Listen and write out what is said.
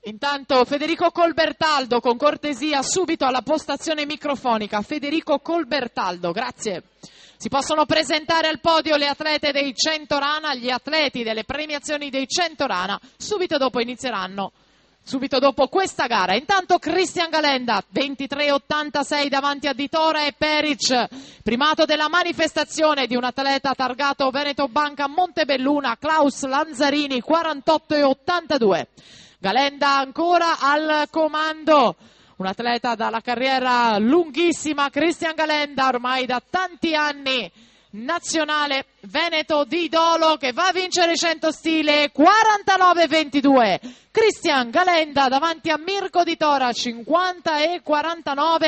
Intanto Federico Colbertaldo, con cortesia, subito alla postazione microfonica. Federico Colbertaldo, grazie. Si possono presentare al podio le atlete dei 100 rana, gli atleti delle premiazioni dei 100 rana, subito dopo inizieranno. Subito dopo questa gara. Intanto Cristian Galenda, 23,86 davanti a Di Tora e Peric. Primato della manifestazione di un atleta targato Veneto Banca Montebelluna, Klaus Lanzarini, 48,82. Galenda ancora al comando. Un atleta dalla carriera lunghissima, Cristian Galenda, ormai da tanti anni nazionale veneto di Dolo, che va a vincere 100 stile, 49,22. Cristian Galenda davanti a Mirko Di Tora, 50,49.